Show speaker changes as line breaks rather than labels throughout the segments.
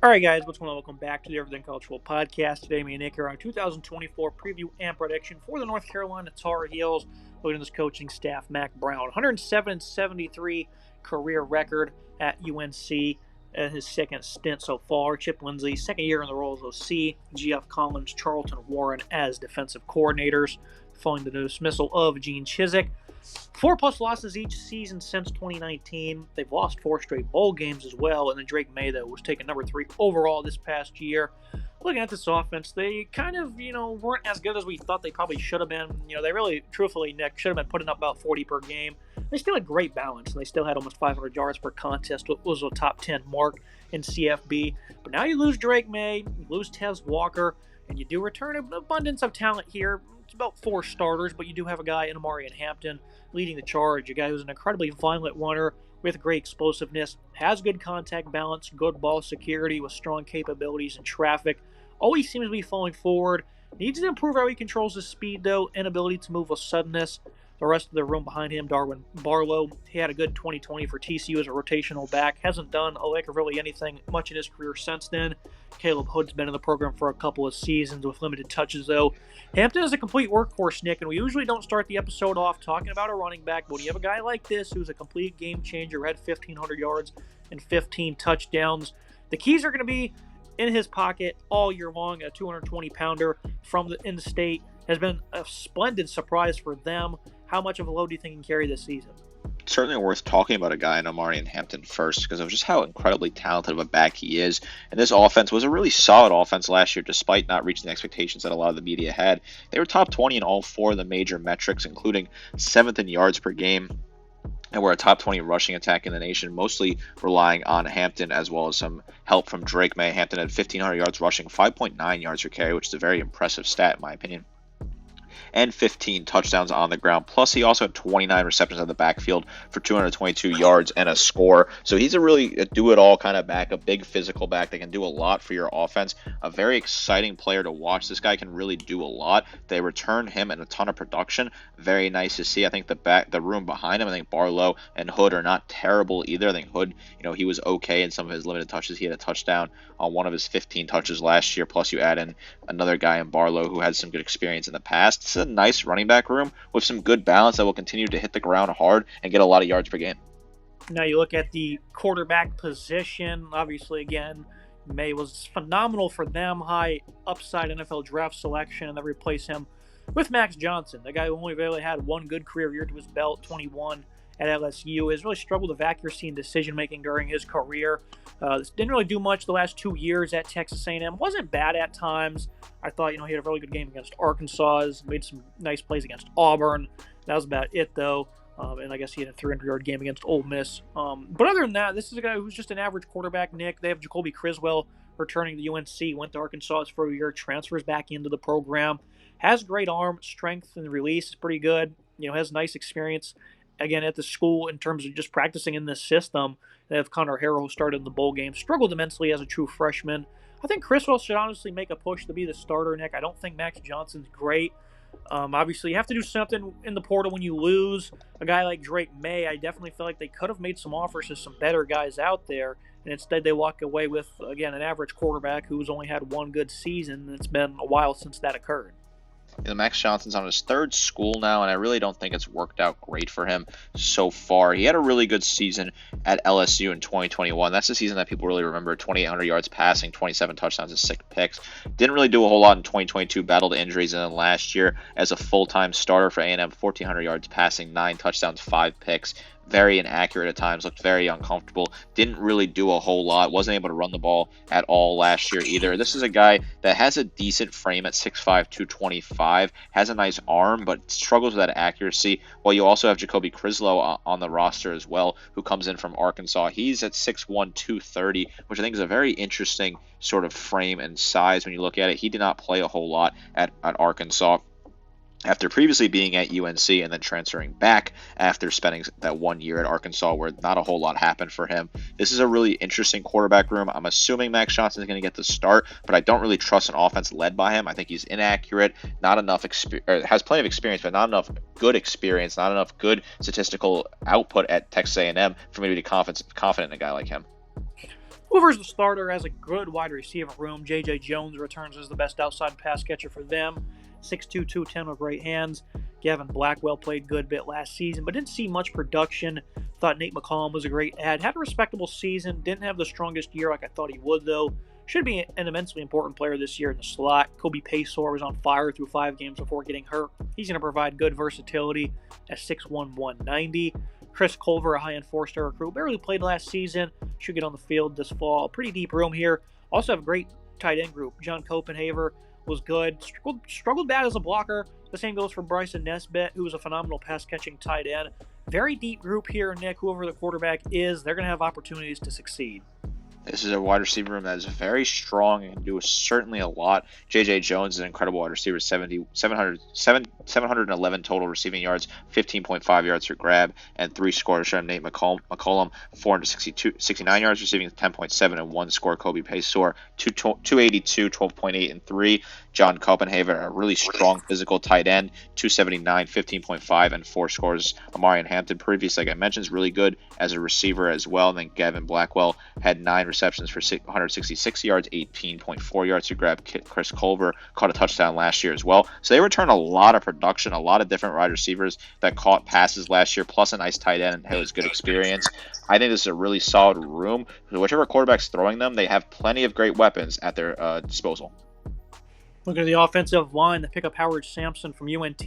All right, guys, what's going on? Welcome back to the Everything Cultural Podcast. Today, me and Nick are on 2024 preview and prediction for the North Carolina Tar Heels. Looking at this coaching staff, Mac Brown, 107-73 career record at UNC. His second stint so far. Chip Lindsey, second year in the role as OC. G.F. Collins, Charlton Warren as defensive coordinators, following the dismissal of Gene Chizik. 4+ losses each season since 2019. They've lost 4 straight bowl games as well. And then Drake May, though, was taken number 3 overall this past year. Looking at this offense, they kind of, weren't as good as we thought they probably should have been. They really, truthfully, Nick, should have been putting up about 40 per game. They still had great balance, and they still had almost 500 yards per contest, which was a top 10 mark in CFB. But now you lose Drake May, you lose Tez Walker, and you do return an abundance of talent here. It's about 4 starters, but you do have a guy in Amari Hampton leading the charge, a guy who's an incredibly violent runner with great explosiveness, has good contact balance, good ball security with strong capabilities in traffic, always seems to be falling forward, needs to improve how he controls his speed, though, and ability to move with suddenness. The rest of the room behind him, Darwin Barlow, he had a good 2020 for TCU as a rotational back. Hasn't done really anything much in his career since then. Caleb Hood's been in the program for a couple of seasons with limited touches, though. Hampton is a complete workhorse, Nick, and we usually don't start the episode off talking about a running back, but when you have a guy like this who's a complete game changer, who had 1,500 yards and 15 touchdowns, the keys are going to be in his pocket all year long. A 220-pounder from the in-state has been a splendid surprise for them. How much of a load do you think he can carry this season?
Certainly worth talking about a guy in Amari Hampton first because of just how incredibly talented of a back he is. And this offense was a really solid offense last year despite not reaching the expectations that a lot of the media had. They were top 20 in all 4 of the major metrics, including 7th in yards per game. And we're a top 20 rushing attack in the nation, mostly relying on Hampton as well as some help from Drake May. Hampton had 1,500 yards rushing, 5.9 yards per carry, which is a very impressive stat in my opinion, and 15 touchdowns on the ground. Plus, he also had 29 receptions out of the backfield for 222 yards and a score. So he's a really do-it-all kind of back, a big physical back that can do a lot for your offense. A very exciting player to watch. This guy can really do a lot. They return him and a ton of production. Very nice to see. I think the room behind him, I think Barlow and Hood are not terrible either. I think Hood, he was okay in some of his limited touches. He had a touchdown on one of his 15 touches last year. Plus, you add in another guy in Barlow who had some good experience in the past. It's a nice running back room with some good balance that will continue to hit the ground hard and get a lot of yards per game.
Now you look at the quarterback position. Obviously, again, May was phenomenal for them. High upside NFL draft selection, and they replace him with Max Johnson, the guy who only really had one good career year to his belt, 21 at LSU. Has really struggled with accuracy and decision-making during his career. Didn't really do much the last 2 years at Texas A&M. Wasn't bad at times. I thought, he had a really good game against Arkansas. Made some nice plays against Auburn. That was about it, though. And I guess he had a 300-yard game against Ole Miss. But other than that, this is a guy who's just an average quarterback, Nick. They have Jacoby Criswell returning to UNC. Went to Arkansas for a year. Transfers back into the program. Has great arm strength and release. Is pretty good. Has nice experience, again, at the school in terms of just practicing in this system. They have Connor Harrell, who started in the bowl game. Struggled immensely as a true freshman. I think Criswell should honestly make a push to be the starter, Nick. I don't think Max Johnson's great. Obviously, you have to do something in the portal when you lose a guy like Drake May. I definitely feel like they could have made some offers to some better guys out there, and instead they walk away with, again, an average quarterback who's only had one good season, and it's been a while since that occurred.
Max Johnson's on his 3rd school now, and I really don't think it's worked out great for him so far. He had a really good season at LSU in 2021. That's the season that people really remember. 2,800 yards passing, 27 touchdowns, and 6 picks. Didn't really do a whole lot in 2022, battled injuries, and then last year as a full-time starter for A&M, 1,400 yards passing, 9 touchdowns, 5 picks. Very inaccurate at times, looked very uncomfortable, didn't really do a whole lot, wasn't able to run the ball at all last year either. This is a guy that has a decent frame at 6'5", 225, has a nice arm, but struggles with that accuracy. While you also have Jacoby Criswell on the roster as well, who comes in from Arkansas. He's at 6'1", 230, which I think is a very interesting sort of frame and size when you look at it. He did not play a whole lot at Arkansas after previously being at UNC and then transferring back after spending that 1 year at Arkansas where not a whole lot happened for him. This is a really interesting quarterback room. I'm assuming Max Johnson is going to get the start, but I don't really trust an offense led by him. I think he's inaccurate, not enough has plenty of experience, but not enough good experience, not enough good statistical output at Texas A&M for me to be confident in a guy like him.
Hoover's the starter, has a good wide receiver room. J.J. Jones returns as the best outside pass catcher for them. 6'2", 210 with great hands. Gavin Blackwell played good bit last season, but didn't see much production. Thought Nate McCollum was a great add. Had a respectable season. Didn't have the strongest year like I thought he would, though. Should be an immensely important player this year in the slot. Kobe Paysour was on fire through 5 games before getting hurt. He's going to provide good versatility at 6'1", 190. Chris Culver, a high-end 4-star recruit, barely played last season. Should get on the field this fall. Pretty deep room here. Also have a great tight end group. John Copenhaver was good. Struggled bad as a blocker. The same goes for Bryson Nesbitt, who was a phenomenal pass-catching tight end. Very deep group here, Nick. Whoever the quarterback is, they're going to have opportunities to succeed.
This is a wide receiver room that is very strong and can do certainly a lot. J.J. Jones is an incredible wide receiver, 711 total receiving yards, 15.5 yards per grab, and 3 scores from Nate McCollum, 469 yards receiving, 10.7, and 1 score. Kobe Paysour, 282, 12.8, and 3. John Copenhaver, a really strong physical tight end, 279, 15.5, and 4 scores. Amarian Hampton, previously, like I mentioned, is really good as a receiver as well. And then Gavin Blackwell had 9 receptions for 166 yards, 18.4 yards to grab. Chris Culver caught a touchdown last year as well. So they returned a lot of production, a lot of different wide receivers that caught passes last year, plus a nice tight end and has good experience. I think this is a really solid room. Whichever quarterback's throwing them, they have plenty of great weapons at their disposal.
Looking at the offensive line, they pick up Howard Sampson from UNT.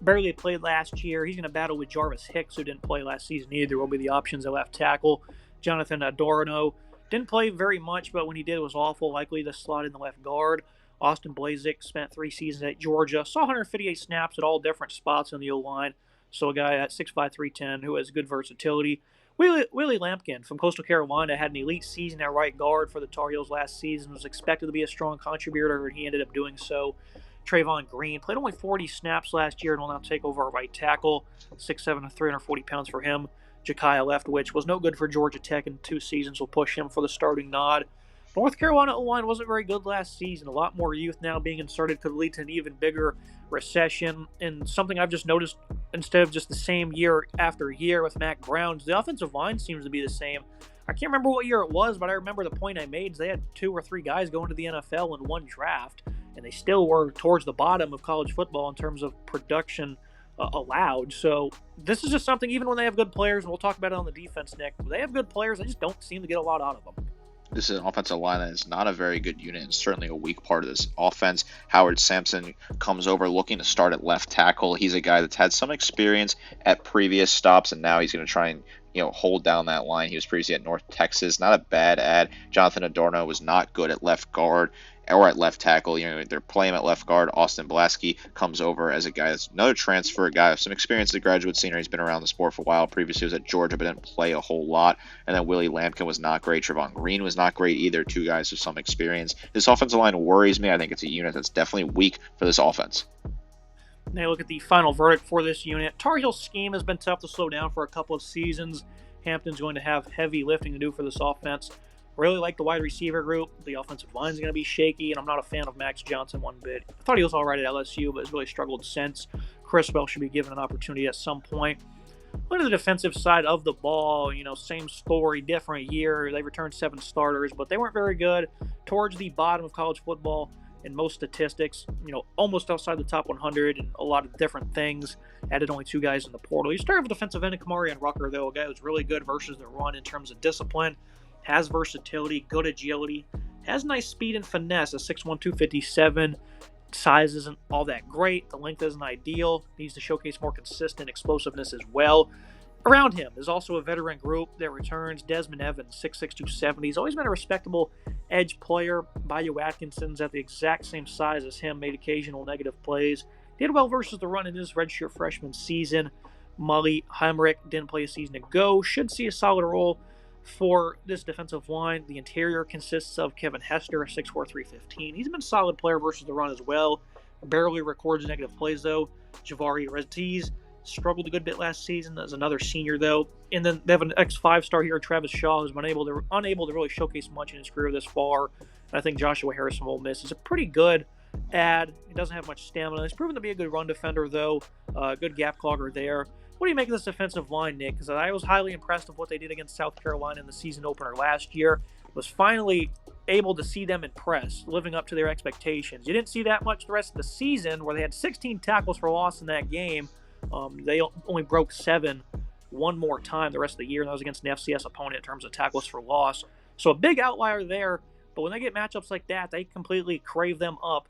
Barely played last year. He's going to battle with Jarvis Hicks, who didn't play last season either. Will be the options at left tackle. Jonathan Adorno didn't play very much, but when he did, it was awful. Likely to slot in the left guard. Austin Blazik spent 3 seasons at Georgia. Saw 158 snaps at all different spots on the O-line. So a guy at 6'5", 310 who has good versatility. Willie Lampkin from Coastal Carolina had an elite season at right guard for the Tar Heels last season. Was expected to be a strong contributor, and he ended up doing so. Trayvon Green played only 40 snaps last year and will now take over at right tackle. 6'7", and 340 pounds for him. Ja'Kiah Leftwich was no good for Georgia Tech in 2 seasons. Will push him for the starting nod. North Carolina O-line wasn't very good last season. A lot more youth now being inserted could lead to an even bigger recession. And something I've just noticed, instead of just the same year after year with Mac Brown, the offensive line seems to be the same. I can't remember what year it was, but I remember the point I made is they had 2 or 3 guys going to the NFL in one draft, and they still were towards the bottom of college football in terms of production allowed. So this is just something, even when they have good players, and we'll talk about it on the defense, Nick, they have good players, they just don't seem to get a lot out of them.
This is an offensive line that is not a very good unit and certainly a weak part of this offense. Howard Sampson comes over looking to start at left tackle. He's a guy that's had some experience at previous stops, and now he's going to try and hold down that line. He was previously at North Texas. Not a bad ad. Jonathan Adorno was not good at left guard or at left tackle. They're playing him at left guard. Austin Blasky comes over as a guy that's another transfer, a guy with some experience as a graduate senior. He's been around the sport for a while. Previously, he was at Georgia, but didn't play a whole lot. And then Willie Lampkin was not great. Trayvon Green was not great either. 2 guys with some experience. This offensive line worries me. I think it's a unit that's definitely weak for this offense.
Now look at the final verdict for this unit. Tar Heels scheme has been tough to slow down for a couple of seasons. Hampton's going to have heavy lifting to do for this offense. Really like the wide receiver group. The offensive line is going to be shaky, and I'm not a fan of Max Johnson one bit. I thought he was all right at LSU, but has really struggled since. Criswell should be given an opportunity at some point. Look at the defensive side of the ball. Same story, different year. They returned 7 starters, but they weren't very good. Towards the bottom of college football in most statistics, almost outside the top 100 and a lot of different things. Added only 2 guys in the portal. You start with defensive end Kamari and Rucker, though, a guy who's really good versus the run in terms of discipline. Has versatility, good agility, has nice speed and finesse. A 6'1", 257. Size isn't all that great. The length isn't ideal. Needs to showcase more consistent explosiveness as well. Around him is also a veteran group that returns. Desmond Evans, 6'6", 270. He's always been a respectable edge player. Bayou Atkinson's at the exact same size as him, made occasional negative plays. Did well versus the run in his redshirt freshman season. Mully Heimrich didn't play a season ago. Should see a solid role for this defensive line. The interior consists of Kevin Hester, 6'4", 315. He's been a solid player versus the run as well. Barely records negative plays, though. Javari Retiz struggled a good bit last season as another senior, though. And then they have an ex-5-star here, Travis Shaw, who's been unable to really showcase much in his career this far. And I think Joshua Harris from Ole Miss is a pretty good ad. He doesn't have much stamina. He's proven to be a good run defender, though. Good gap clogger there. What do you make of this defensive line, Nick? Because I was highly impressed with what they did against South Carolina in the season opener last year. was finally able to see them impress, living up to their expectations. You didn't see that much the rest of the season, where they had 16 tackles for loss in that game. They only broke 7 one more time the rest of the year, and that was against an FCS opponent in terms of tackles for loss. So a big outlier there, but when they get matchups like that, they completely crave them up.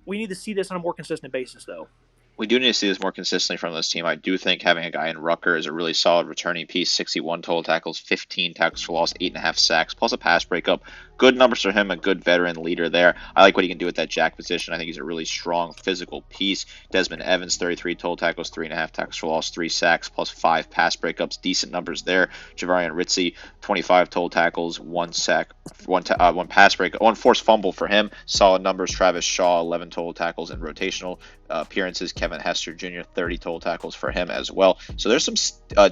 We need to see this on a more consistent basis, though.
We do need to see this more consistently from this team. I do think having a guy in Rucker is a really solid returning piece. 61 total tackles, 15 tackles for loss, 8.5 sacks, plus a pass breakup. Good numbers for him, a good veteran leader there. I like what he can do at that jack position. I think he's a really strong physical piece. Desmond Evans, 33 total tackles, 3.5 tackles for loss, 3 sacks, plus 5 pass breakups. Decent numbers there. Javarian Ritzy, 25 total tackles, 1 sack, 1 pass breakup, 1 forced fumble for him. Solid numbers. Travis Shaw, 11 total tackles in rotational appearances. Kevin Hester Jr., 30 total tackles for him as well. So there's some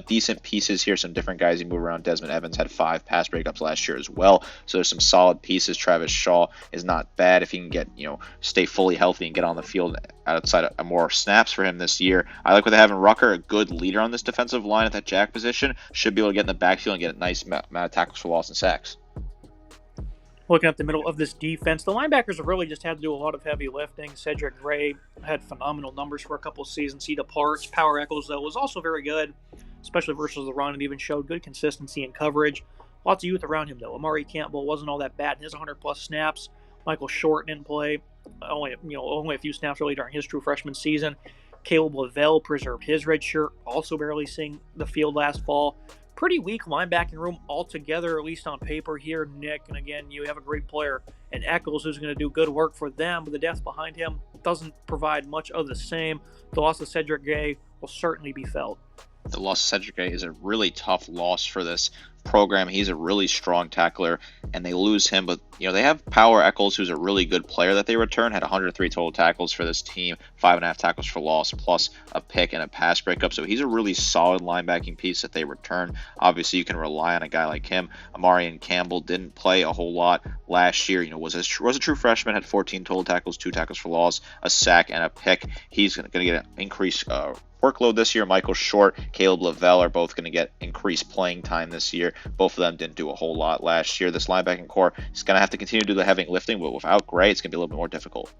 decent pieces here, some different guys he moved around. Desmond Evans had 5 pass breakups last year as well. So there's some solid pieces. Travis Shaw is not bad if he can get, stay fully healthy and get on the field outside of more snaps for him this year. I like what they have in Rucker, a good leader on this defensive line at that jack position. Should be able to get in the backfield and get a nice amount of tackles for loss and sacks.
Looking at the middle of this defense, the linebackers have really just had to do a lot of heavy lifting. Cedric Gray had phenomenal numbers for a couple of seasons. Cedar Parks, Power Echols, though, was also very good, especially versus the run, and even showed good consistency and coverage. Lots of youth around him, though. Amari Campbell wasn't all that bad in his 100-plus snaps. Michael Short didn't play only a few snaps really during his true freshman season. Caleb Lavelle preserved his red shirt, also barely seeing the field last fall. Pretty weak linebacking room altogether, at least on paper here, Nick. And again, you have a great player in Echols who's going to do good work for them, but the depth behind him doesn't provide much of the same. The loss of Cedric Gay will certainly be felt.
The loss of Cedric Gay is a really tough loss for this program. He's a really strong tackler, and they lose him. But, they have Power Echols, who's a really good player that they return, had 103 total tackles for this team, 5.5 tackles for loss, plus a pick and a pass breakup. So he's a really solid linebacking piece that they return. Obviously, you can rely on a guy like him. Amari Campbell didn't play a whole lot last year. Was a true freshman, had 14 total tackles, 2 tackles for loss, a sack, and a pick. He's going to get an increased workload this year. Michael Short, Caleb Lavelle are both going to get increased playing time this year. Both of them didn't do a whole lot last year. This linebacking core is going to have to continue to do the heavy lifting, but without Gray, it's going to be a little bit more difficult.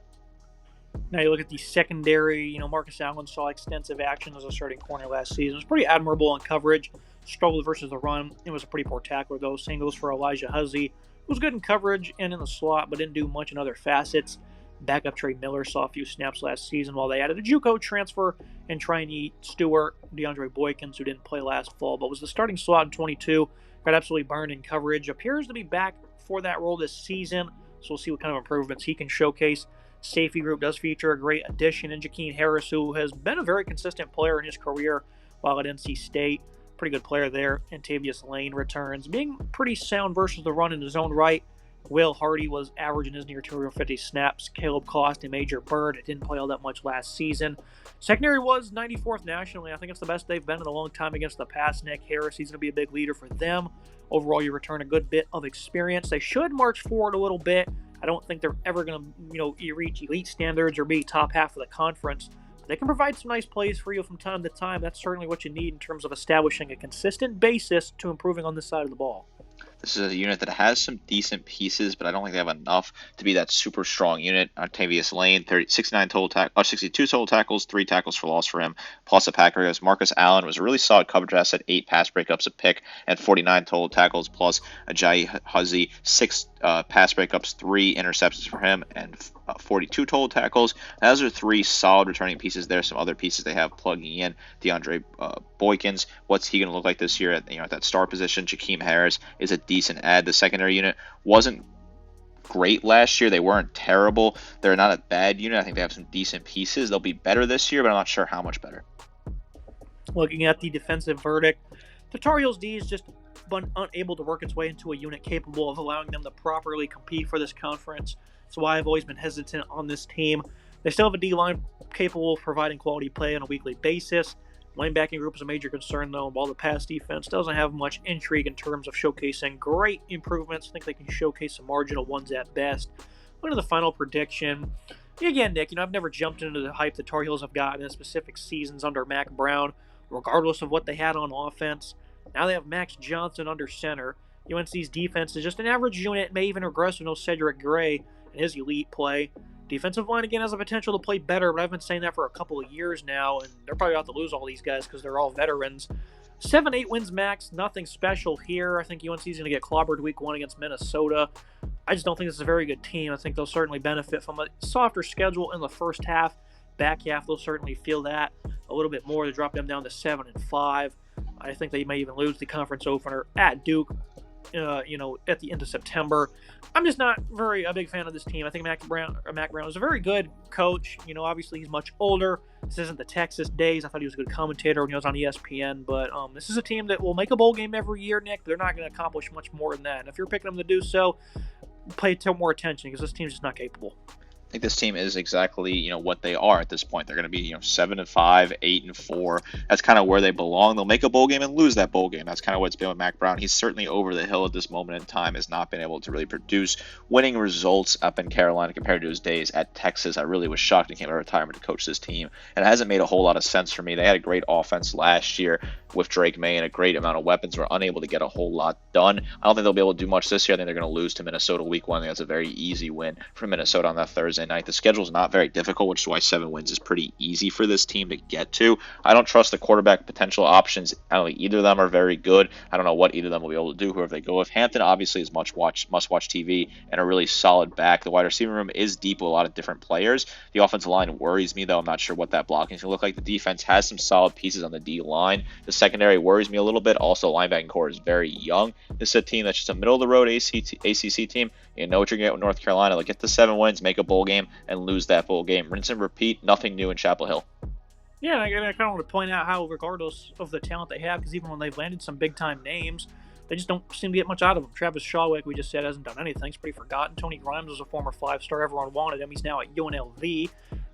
Now you look at the secondary, Marcus Allen saw extensive action as a starting corner last season. It was pretty admirable in coverage. Struggled versus the run. It was a pretty poor tackler, though. Same goes for Elijah Huzzy, who was good in coverage and in the slot, but didn't do much in other facets. Backup Trey Miller saw a few snaps last season, while they added a JUCO transfer and Trinity Stewart, DeAndre Boykins, who didn't play last fall, but was the starting slot in 22. Got absolutely burned in coverage. Appears to be back for that role this season, so we'll see what kind of improvements he can showcase. Safety group does feature a great addition in Jakeem Harris, who has been a very consistent player in his career while at NC State. Pretty good player there. Antavius Lane returns, being pretty sound versus the run in his own right. Will Hardy was averaging his near 250 snaps. Caleb Cost and Major Bird didn't play all that much last season. Secondary was 94th nationally. I think it's the best they've been in a long time against the pass. Nick Harris, he's going to be a big leader for them. Overall, you return a good bit of experience. They should march forward a little bit. I don't think they're ever going to, reach elite standards or be top half of the conference. They can provide some nice plays for you from time to time. That's certainly what you need in terms of establishing a consistent basis to improving on this side of the ball.
This is a unit that has some decent pieces, but I don't think they have enough to be that super strong unit. Octavius Lane, 62 total tackles, 3 tackles for loss for him, plus a pack breakups. Marcus Allen was a really solid coverage asset, 8 pass breakups, a pick, and 49 total tackles, plus Ajayi Huzzy, 6 pass breakups, 3 interceptions for him, and 42 total tackles. Those are 3 solid returning pieces there. Some other pieces they have plugging in. DeAndre Boykins, what's he going to look like this year at that star position? Jakeem Harris is a decent add. The secondary unit wasn't great last year. They weren't terrible. They're not a bad unit. I think they have some decent pieces. They'll be better this year, but I'm not sure how much better.
Looking at the defensive verdict, the Tar Heels D is just been unable to work its way into a unit capable of allowing them to properly compete for this conference. That's why I've always been hesitant on this team. They still have a D-line capable of providing quality play on a weekly basis. Linebacking group is a major concern, though, while the pass defense doesn't have much intrigue in terms of showcasing great improvements. I think they can showcase some marginal ones at best. Look at the final prediction. Again, Nick, I've never jumped into the hype the Tar Heels have gotten in specific seasons under Mac Brown, regardless of what they had on offense. Now they have Max Johnson under center. UNC's defense is just an average unit, may even regress with no Cedric Gray and his elite play. Defensive line, again, has the potential to play better, but I've been saying that for a couple of years now, and they're probably about to lose all these guys because they're all veterans. 7-8 wins max, nothing special here. I think UNC is going to get clobbered week 1 against Minnesota. I just don't think this is a very good team. I think they'll certainly benefit from a softer schedule in the first half. Back half, they'll certainly feel that a little bit more to drop them down to 7-5. I think they may even lose the conference opener at Duke, at the end of September. I'm just not a big fan of this team. I think Mac Brown is a very good coach. Obviously he's much older. This isn't the Texas days. I thought he was a good commentator when he was on ESPN, but this is a team that will make a bowl game every year, Nick. They're not going to accomplish much more than that. And if you're picking them to do so, pay more attention because this team's just not capable.
I think this team is exactly, what they are at this point. They're going to be, 7-5, 8-4. That's kind of where they belong. They'll make a bowl game and lose that bowl game. That's kind of what's been with Mac Brown. He's certainly over the hill at this moment in time, has not been able to really produce winning results up in Carolina compared to his days at Texas. I really was shocked he came out of retirement to coach this team, and it hasn't made a whole lot of sense for me. They had a great offense last year with Drake May and a great amount of weapons. Were unable to get a whole lot done. I don't think they'll be able to do much this year. I think they're going to lose to Minnesota week 1. I think that's a very easy win for Minnesota on that Thursday night. The schedule's not very difficult, which is why 7 wins is pretty easy for this team to get to. I don't trust the quarterback potential options. I don't think either of them are very good. I don't know what either of them will be able to do, whoever they go with. Hampton obviously is must-watch TV and a really solid back. The wide receiver room is deep with a lot of different players. The offensive line worries me, though. I'm not sure what that blocking is going to look like. The defense has some solid pieces on the D-line. The secondary worries me a little bit. Also, linebacking core is very young. This is a team that's just a middle-of-the-road ACC team. You know what you're going to get with North Carolina. They'll get to 7 wins, make a bowl game, and lose that bowl game. Rinse and repeat. Nothing new in Chapel Hill.
Yeah, I kind of want to point out how, regardless of the talent they have, because even when they've landed some big-time names, they just don't seem to get much out of them. Travis Shaw, like we just said, hasn't done anything. He's pretty forgotten. Tony Grimes was a former 5-star. Everyone wanted him. He's now at UNLV.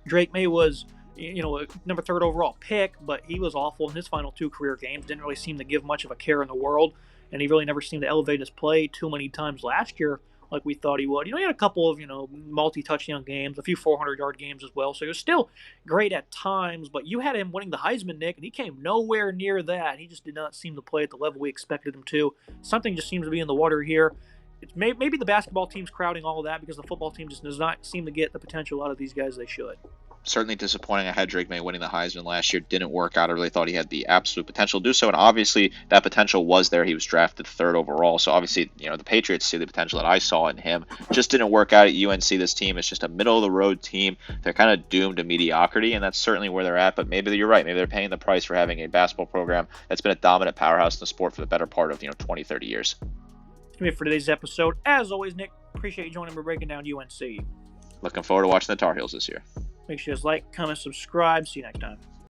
Drake May was, a number 3 overall pick, but he was awful in his final 2 career games. Didn't really seem to give much of a care in the world, and he really never seemed to elevate his play too many times last year like we thought he would. He had a couple of, multi-touchdown games, a few 400-yard games as well, so he was still great at times, but you had him winning the Heisman, Nick, and he came nowhere near that. He just did not seem to play at the level we expected him to. Something just seems to be in the water here. It's maybe the basketball team's crowding all of that because the football team just does not seem to get the potential out of these guys they should.
Certainly disappointing. I had Drake May winning the Heisman last year. Didn't work out. I really thought he had the absolute potential to do so, and obviously that potential was there. He was drafted 3rd overall, so obviously the Patriots see the potential that I saw in him. Just didn't work out at UNC. This team is just a middle-of-the-road team. They're kind of doomed to mediocrity, and that's certainly where they're at, but maybe you're right. Maybe they're paying the price for having a basketball program that's been a dominant powerhouse in the sport for the better part of 20, 30 years.
That's going to be it for today's episode. As always, Nick, appreciate you joining me breaking down UNC.
Looking forward to watching the Tar Heels this year.
Make sure you guys like, comment, subscribe. See you next time.